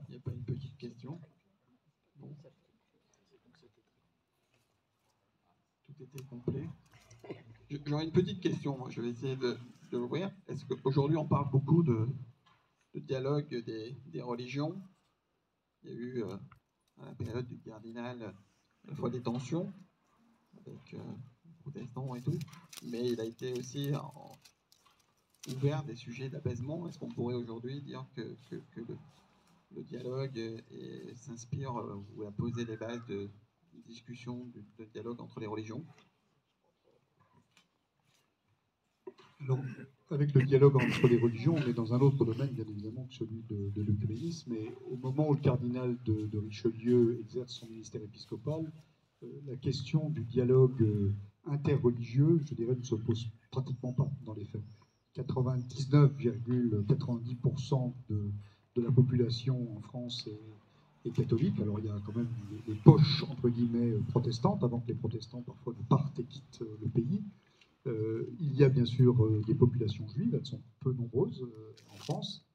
Il n'y a pas une petite question? Bon. Tout était complet. J'aurais une petite question, moi. Je vais essayer de l'ouvrir. Est-ce qu'aujourd'hui, on parle beaucoup de dialogue des religions? Il y a eu, à la période du cardinal, à la fois des tensions avec les protestants et tout, mais il a été aussi ouvert des sujets d'apaisement. Est-ce qu'on pourrait aujourd'hui dire que le dialogue s'inspire ou a posé les bases de discussion, de dialogue entre les religions? Alors, avec le dialogue entre les religions, on est dans un autre domaine, bien évidemment, que celui de l'œcuménisme. Et au moment où le cardinal de Richelieu exerce son ministère épiscopal, la question du dialogue interreligieux, je dirais, ne se pose pratiquement pas dans les faits. 99,90% de la population en France est catholique. Alors il y a quand même les poches, entre guillemets, protestantes, avant que les protestants parfois ne partent et quittent le pays. Il y a bien sûr des populations juives, elles sont peu nombreuses en France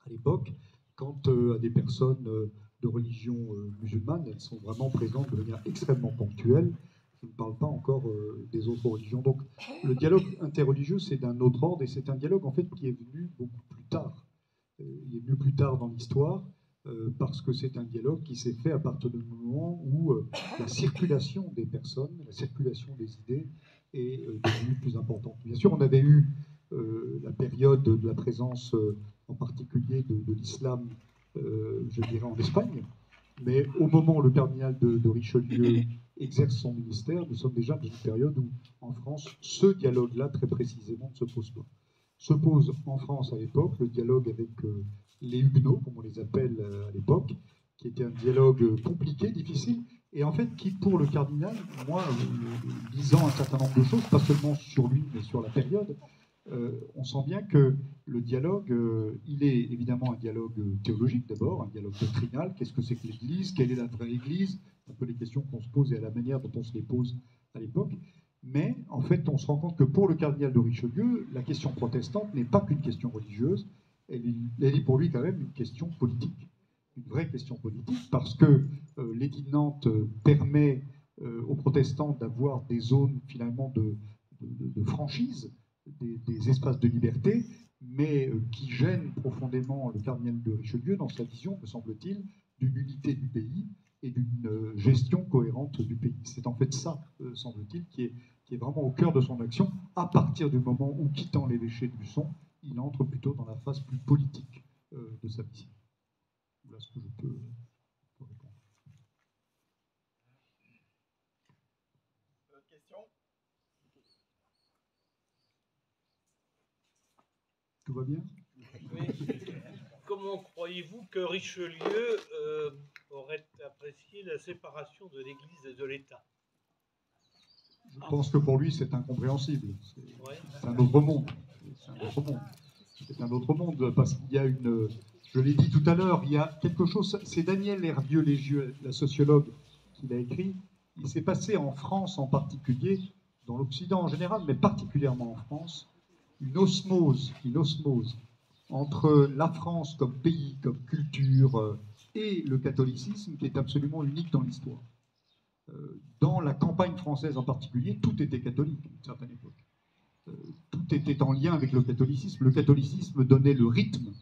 à l'époque. Quant à des personnes de religion musulmane, elles sont vraiment présentes de manière extrêmement ponctuelle. Je ne parle pas encore des autres religions. Donc le dialogue interreligieux, c'est d'un autre ordre et c'est un dialogue en fait qui est venu beaucoup plus tard. Il est venu plus tard dans l'histoire parce que c'est un dialogue qui s'est fait à partir du moment où la circulation des personnes, la circulation des idées est devenue plus importante. Bien sûr, on avait eu la période de la présence en particulier de l'islam, je dirais, en Espagne. Mais au moment où le cardinal de Richelieu exerce son ministère, nous sommes déjà dans une période où, en France, ce dialogue-là, très précisément, ne se pose pas. Se pose en France à l'époque le dialogue avec les Huguenots, comme on les appelle à l'époque, qui était un dialogue compliqué, difficile, et en fait qui, pour le cardinal, moi, lisant un certain nombre de choses, pas seulement sur lui, mais sur la période, on sent bien que le dialogue, il est évidemment un dialogue théologique d'abord, un dialogue doctrinal. Qu'est-ce que c'est que l'Église? Quelle est la vraie Église? Un peu les questions qu'on se pose et à la manière dont on se les pose à l'époque. Mais en fait, on se rend compte que pour le cardinal de Richelieu, la question protestante n'est pas qu'une question religieuse, elle est pour lui quand même une question politique, une vraie question politique, parce que l'édit de Nantes permet aux protestants d'avoir des zones finalement de franchise, des espaces de liberté, mais qui gênent profondément le cardinal de Richelieu dans sa vision, me semble-t-il, d'une unité du pays et d'une gestion cohérente du pays. C'est en fait ça, semble-t-il, qui est vraiment au cœur de son action, à partir du moment où, quittant l'évêché de Luçon, il entre plutôt dans la phase plus politique de sa mission. Voilà ce que je peux répondre. D'autres questions? Tout va bien? Oui. Comment croyez-vous que Richelieu aurait apprécié la séparation de l'Église et de l'État? Je pense que pour lui, c'est incompréhensible. C'est un autre monde. C'est un autre monde, parce qu'il y a une... Je l'ai dit tout à l'heure, il y a quelque chose... C'est Daniel Hervieux-Légieux, la sociologue, qui l'a écrit. Il s'est passé en France en particulier, dans l'Occident en général, mais particulièrement en France, une osmose entre la France comme pays, comme culture, et le catholicisme, qui est absolument unique dans l'histoire. Dans la campagne française en particulier, tout était catholique à une certaine époque. Tout était en lien avec le catholicisme. Le catholicisme donnait le rythme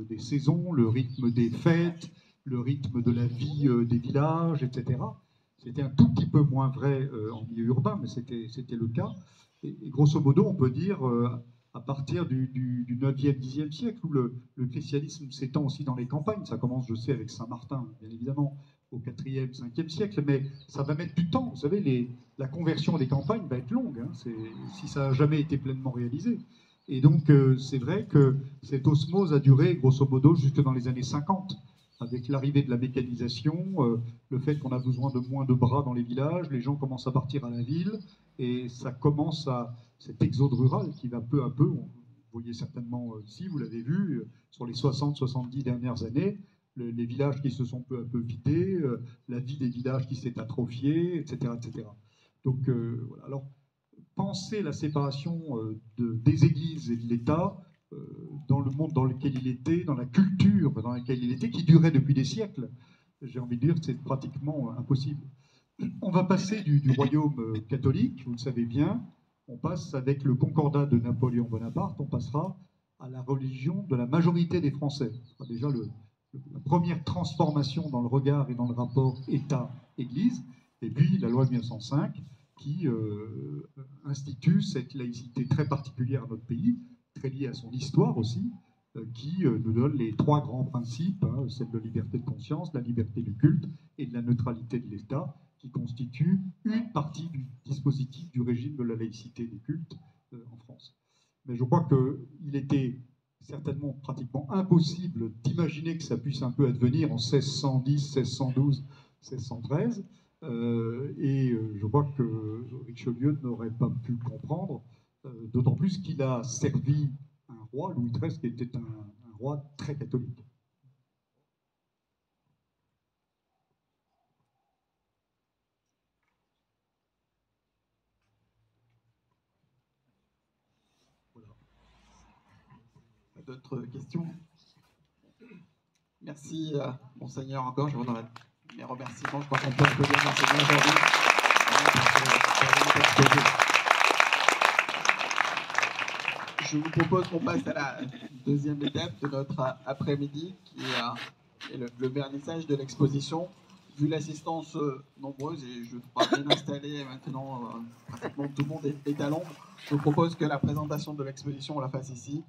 des saisons, le rythme des fêtes, le rythme de la vie des villages, etc. C'était un tout petit peu moins vrai en milieu urbain, mais c'était le cas. Et grosso modo, on peut dire, à partir du 9e, 10e siècle, où le christianisme s'étend aussi dans les campagnes, ça commence, je sais, avec Saint-Martin, bien évidemment, au 4e, 5e siècle, mais ça va mettre du temps. Vous savez, la conversion des campagnes va être longue, hein, si ça n'a jamais été pleinement réalisé. Et donc, c'est vrai que cette osmose a duré, grosso modo, jusque dans les années 50, avec l'arrivée de la mécanisation, le fait qu'on a besoin de moins de bras dans les villages, les gens commencent à partir à la ville, et ça commence à cet exode rural qui va peu à peu, vous voyez certainement ici, vous l'avez vu, sur les 60-70 dernières années, les villages qui se sont peu à peu vidés, la vie des villages qui s'est atrophiée, etc., etc. Donc, voilà. Alors, penser la séparation des églises et de l'État, dans le monde dans lequel il était, dans la culture dans laquelle il était, qui durait depuis des siècles. J'ai envie de dire que c'est pratiquement impossible. On va passer du royaume catholique, vous le savez bien, on passe avec le concordat de Napoléon Bonaparte, on passera à la religion de la majorité des Français. Ce sera déjà la première transformation dans le regard et dans le rapport État-Église, et puis la loi de 1905 qui institue cette laïcité très particulière à notre pays, très liée à son histoire aussi, qui nous donne les trois grands principes, celle de liberté de conscience, la liberté du culte et de la neutralité de l'État, qui constituent une partie du dispositif du régime de la laïcité des cultes en France. Mais je crois qu'il était certainement pratiquement impossible d'imaginer que ça puisse un peu advenir en 1610, 1612, 1613. Je crois que Richelieu n'aurait pas pu le comprendre, d'autant plus qu'il a servi un roi, Louis XIII, qui était un roi très catholique. Voilà. D'autres questions? Merci, Monseigneur, encore. Je vous donne mes remerciements. Je crois qu'on peut applaudir Monseigneur aujourd'hui. Je vous propose qu'on passe à la deuxième étape de notre après-midi, qui est le vernissage de l'exposition. Vu l'assistance nombreuse, et je crois bien installée maintenant, pratiquement tout le monde est à l'ombre, je vous propose que la présentation de l'exposition, on la fasse ici.